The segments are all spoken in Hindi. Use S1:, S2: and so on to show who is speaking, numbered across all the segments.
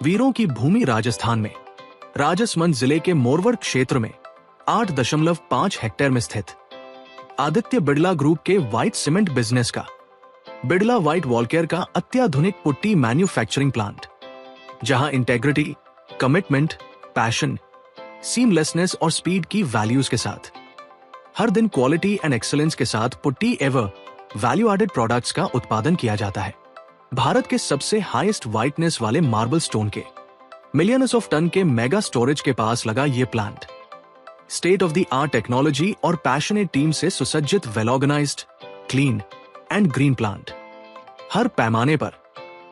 S1: वीरों की भूमि राजस्थान में राजसमंद जिले के मोरवड क्षेत्र में 8.5 हेक्टेयर में स्थित आदित्य बिड़ला ग्रुप के व्हाइट सीमेंट बिजनेस का बिड़ला व्हाइट वॉलकेयर का अत्याधुनिक पुट्टी मैन्युफैक्चरिंग प्लांट, जहां इंटेग्रिटी, कमिटमेंट, पैशन, सीमलेसनेस और स्पीड की वैल्यूज के साथ हर दिन क्वालिटी एंड एक्सीलेंस के साथ putty ever value added products का उत्पादन किया जाता है। भारत के सबसे हाईएस्ट व्हाइटनेस वाले मार्बल स्टोन के मिलियंस ऑफ टन के मेगा स्टोरेज के पास लगा ये plant state of the art technology और पैशनेट टीम से सुसज्जित, well organised, clean and green plant हर पैमाने पर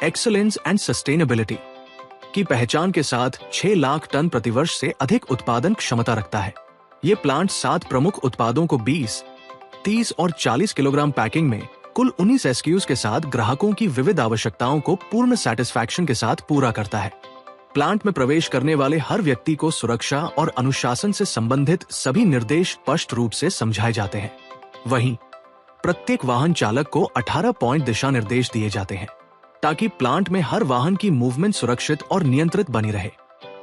S1: एक्सीलेंस एंड सस्टेनेबिलिटी की पहचान के साथ 6 लाख टन प्रतिवर्ष से अधिक उत्पादन क्षमता रखता है। ये प्लांट 7 प्रमुख उत्पादों को 20, 30 और 40 किलोग्राम पैकिंग में कुल 19 SKUs के साथ ग्राहकों की विविध आवश्यकताओं को पूर्ण सेटिस्फैक्शन के साथ पूरा करता है। प्लांट में प्रवेश करने वाले हर व्यक्ति को सुरक्षा और अनुशासन से संबंधित सभी निर्देश स्पष्ट रूप से समझाए जाते हैं। वहीं प्रत्येक वाहन चालक को 18 पॉइंट दिशा निर्देश दिए जाते हैं ताकि प्लांट में हर वाहन की मूवमेंट सुरक्षित और नियंत्रित बनी रहे।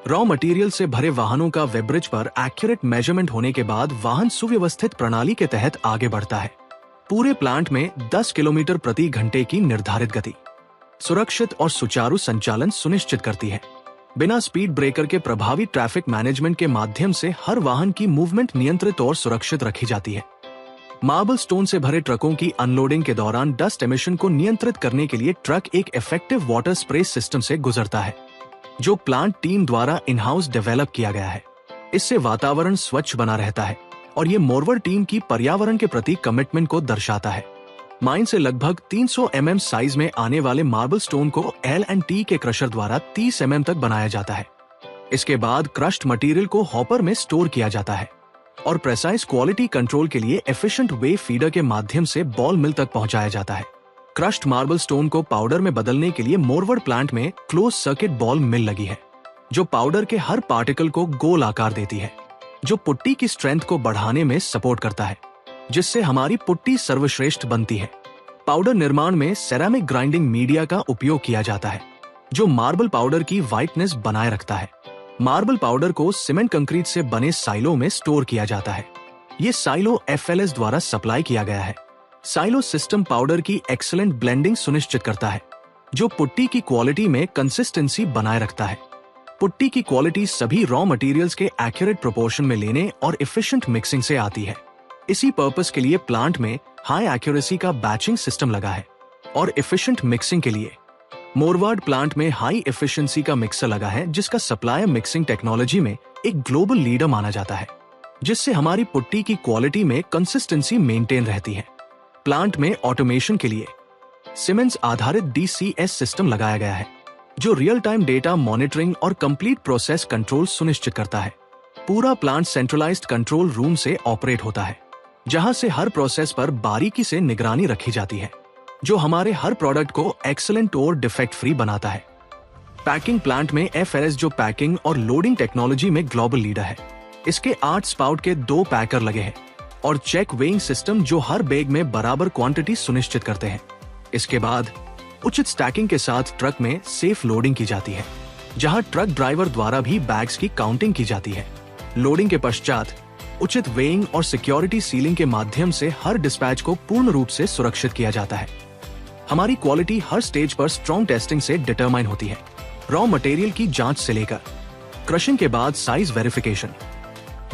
S1: रॉ मटेरियल से भरे वाहनों का वेब्रिज पर एक्यूरेट मेजरमेंट होने के बाद वाहन सुव्यवस्थित प्रणाली के तहत आगे बढ़ता है। पूरे प्लांट में 10 किलोमीटर प्रति घंटे की निर्धारित गति सुरक्षित और सुचारू संचालन सुनिश्चित करती है। बिना स्पीड ब्रेकर के प्रभावी ट्रैफिक मैनेजमेंट के माध्यम से हर वाहन की मूवमेंट नियंत्रित और सुरक्षित रखी जाती है। मार्बल स्टोन से भरे ट्रकों की अनलोडिंग के दौरान डस्ट एमिशन को नियंत्रित करने के लिए ट्रक एक इफेक्टिव वाटर स्प्रे सिस्टम से गुजरता है, जो प्लांट टीम द्वारा इन हाउस डेवलप किया गया है। इससे वातावरण स्वच्छ बना रहता है और ये मोरवड टीम की पर्यावरण के प्रति कमिटमेंट को दर्शाता है। माइन से लगभग 300 mm साइज में आने वाले मार्बल स्टोन को L&T के क्रशर द्वारा 30 mm तक बनाया जाता है। इसके बाद क्रश्ड मटेरियल को हॉपर में स्टोर किया जाता है और प्रेसाइज क्वालिटी कंट्रोल के लिए एफिशिएंट वे फीडर के माध्यम से बॉल मिल तक पहुंचाया जाता है। क्रश्ड मार्बल स्टोन को पाउडर में बदलने के लिए मोरवड प्लांट में क्लोज सर्किट बॉल मिल लगी है, जो पाउडर के हर पार्टिकल को गोल आकार देती है, जो पुट्टी की स्ट्रेंथ को बढ़ाने में सपोर्ट करता है, जिससे हमारी पुट्टी सर्वश्रेष्ठ बनती है। पाउडर निर्माण में सेरामिक ग्राइंडिंग मीडिया का उपयोग किया जाता है, जो मार्बल पाउडर की व्हाइटनेस बनाए रखता है। मार्बल पाउडर को सीमेंट कंक्रीट से बने साइलो में स्टोर किया जाता है। ये साइलो FLS द्वारा सप्लाई किया गया है। साइलो सिस्टम पाउडर की एक्सीलेंट ब्लेंडिंग सुनिश्चित करता है, जो पुट्टी की क्वालिटी में कंसिस्टेंसी बनाए रखता है। पुट्टी की क्वालिटी सभी रॉ मटेरियल्स के एक्यूरेट प्रोपोर्शन में लेने और एफिशिएंट मिक्सिंग से आती है। इसी पर्पस के लिए प्लांट में हाई एक्यूरेसी का बैचिंग सिस्टम लगा है और एफिशिएंट मिक्सिंग के लिए मोरवाड प्लांट में हाई एफिशिएंसी का मिक्सर लगा है, जिसका सप्लायर मिक्सिंग टेक्नोलॉजी में एक ग्लोबल लीडर माना जाता है, जिससे हमारी पुट्टी की क्वालिटी में कंसिस्टेंसी मेंटेन रहती है। प्लांट में ऑटोमेशन के लिए सीमेंस आधारित DCS सिस्टम लगाया गया है, जो रियल टाइम डेटा मॉनिटरिंग और कंप्लीट प्रोसेस कंट्रोल सुनिश्चित करता है। पूरा प्लांट सेंट्रलाइज्ड कंट्रोल रूम से ऑपरेट होता है, जहां से हर प्रोसेस पर बारीकी से निगरानी रखी जाती है, जो हमारे हर प्रोडक्ट को एक्सीलेंट और डिफेक्ट फ्री बनाता है। पैकिंग प्लांट में FLS जो पैकिंग और लोडिंग टेक्नोलॉजी में ग्लोबल लीडर है। इसके 8 स्पाउट के 2 पैकर लगे हैं और चेक वेइंग सिस्टम जो हर बैग में बराबर क्वांटिटी सुनिश्चित करते हैं। इसके बाद उचित स्टैकिंग के साथ ट्रक में सेफ लोडिंग की जाती है, जहां ट्रक ड्राइवर द्वारा भी बैग्स की काउंटिंग की जाती है। लोडिंग के पश्चात उचित वेइंग और सिक्योरिटी सीलिंग के माध्यम से हर डिस्पैच को पूर्ण रूप से सुरक्षित किया जाता है। हमारी क्वालिटी हर स्टेज पर स्ट्रॉन्ग टेस्टिंग से डिटरमाइन होती है। रॉ मटेरियल की जांच से लेकर क्रशिंग के बाद साइज वेरिफिकेशन,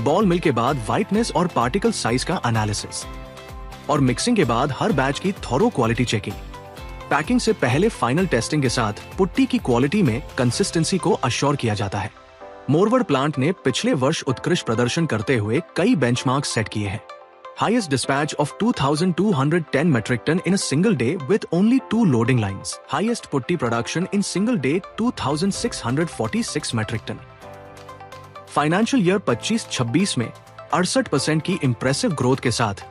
S1: बॉल मिल के बाद व्हाइटनेस और पार्टिकल साइज का एनालिसिस और मिक्सिंग के बाद हर बैच की थॉरो क्वालिटी चेकिंग, पैकिंग से पहले फाइनल टेस्टिंग के साथ पुट्टी की क्वालिटी में कंसिस्टेंसी को अश्योर किया जाता है। मोरवड प्लांट ने पिछले वर्ष उत्कृष्ट प्रदर्शन करते हुए कई बेंचमार्क सेट किए हैं। Highest dispatch of 2,210 metric ton in a single day with only 2 loading lines. Highest putty production in single day 2,646 metric ton. Financial year 25-26 में 68% की इम्प्रेसिव ग्रोथ के साथ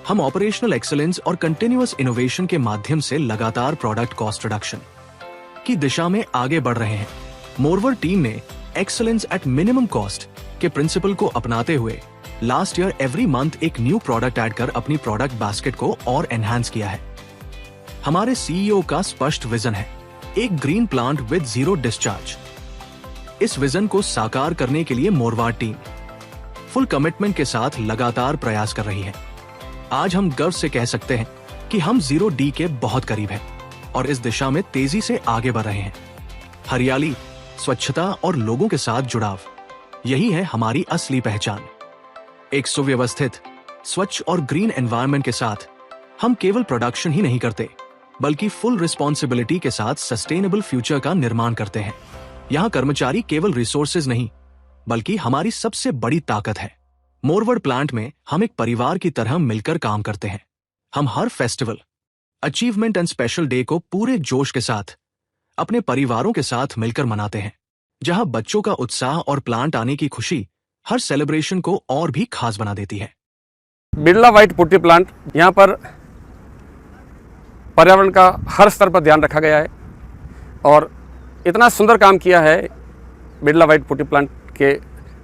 S1: हम ऑपरेशनल एक्सीलेंस और कंटिन्यूअस इनोवेशन के माध्यम से लगातार प्रोडक्ट कॉस्ट रिडक्शन की दिशा में आगे बढ़ रहे हैं। मोरवड टीम ने एक्सीलेंस एट मिनिमम कॉस्ट के प्रिंसिपल को अपनाते हुए लास्ट ईयर एवरी मंथ एक न्यू प्रोडक्ट ऐड कर अपनी प्रोडक्ट बास्केट को और एनहांस किया है। हमारे CEO का स्पष्ट विजन है, एक green plant with zero discharge, इस विजन को साकार करने के लिए मोरवाड टीम फुल कमिटमेंट के साथ लगातार प्रयास कर रही है। आज हम गर्व से कह सकते हैं कि हम 0D के बहुत करीब हैं और इस दिशा में तेजी से आगे बढ़ रहे हैं। हरियाली, स्वच्छता और लोगों के साथ जुड़ाव, यही है हमारी असली पहचान। एक सुव्यवस्थित, स्वच्छ और ग्रीन एनवायरनमेंट के साथ हम केवल प्रोडक्शन ही नहीं करते, बल्कि फुल रिस्पॉन्सिबिलिटी के साथ सस्टेनेबल फ्यूचर का निर्माण करते हैं। यहाँ कर्मचारी केवल रिसोर्सेज नहीं, बल्कि हमारी सबसे बड़ी ताकत है। मोरवड प्लांट में हम एक परिवार की तरह मिलकर काम करते हैं। हम हर festival, achievement and special day को पूरे जोश के साथ अपने परिवारों के साथ मिलकर मनाते हैं, जहां बच्चों का उत्साह और प्लांट आने की खुशी हर सेलिब्रेशन को और भी खास बना देती है।
S2: बिरला व्हाइट पुट्टी प्लांट, यहाँ पर पर्यावरण का हर स्तर पर ध्यान रखा गया है और इतना सुंदर काम किया है बिरला व्हाइट पुट्टी प्लांट के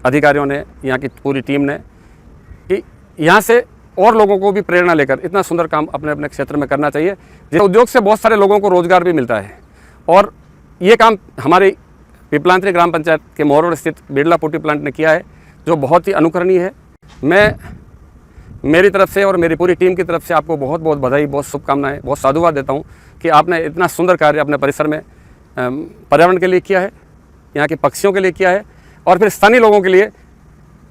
S2: अधिकारियों ने, यहाँ की पूरी टीम ने, कि यहाँ से और लोगों को भी प्रेरणा लेकर इतना सुंदर काम अपने अपने क्षेत्र में करना चाहिए। जिस उद्योग से बहुत सारे लोगों को रोजगार भी मिलता है और ये काम हमारी पिपलांतरी ग्राम पंचायत के मोरवड स्थित बिरला पुट्टी प्लांट ने किया है, जो बहुत ही अनुकरणीय है। मैं मेरी तरफ से और मेरी पूरी टीम की तरफ से आपको बहुत बहुत बधाई, बहुत शुभकामनाएं, बहुत साधुवाद देता हूं कि आपने इतना सुंदर कार्य अपने परिसर में पर्यावरण के लिए किया है, यहाँ के पक्षियों के लिए किया है और फिर स्थानीय लोगों के लिए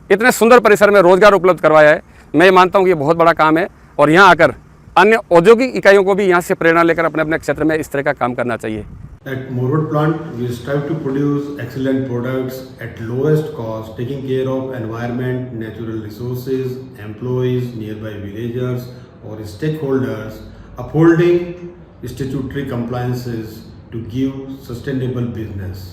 S2: इतने सुंदर परिसर में रोजगार उपलब्ध करवाया है। मैं ये मानता हूँ कि ये बहुत बड़ा काम है और यहाँ आकर अन्य औद्योगिक इकाइयों को भी यहाँ से प्रेरणा लेकर अपने अपने क्षेत्र में इस तरह का काम करना चाहिए।
S3: At Morwood plant, we strive to produce excellent products at lowest cost, taking care of environment, natural resources, employees, nearby villagers or stakeholders, upholding statutory compliances to give sustainable business.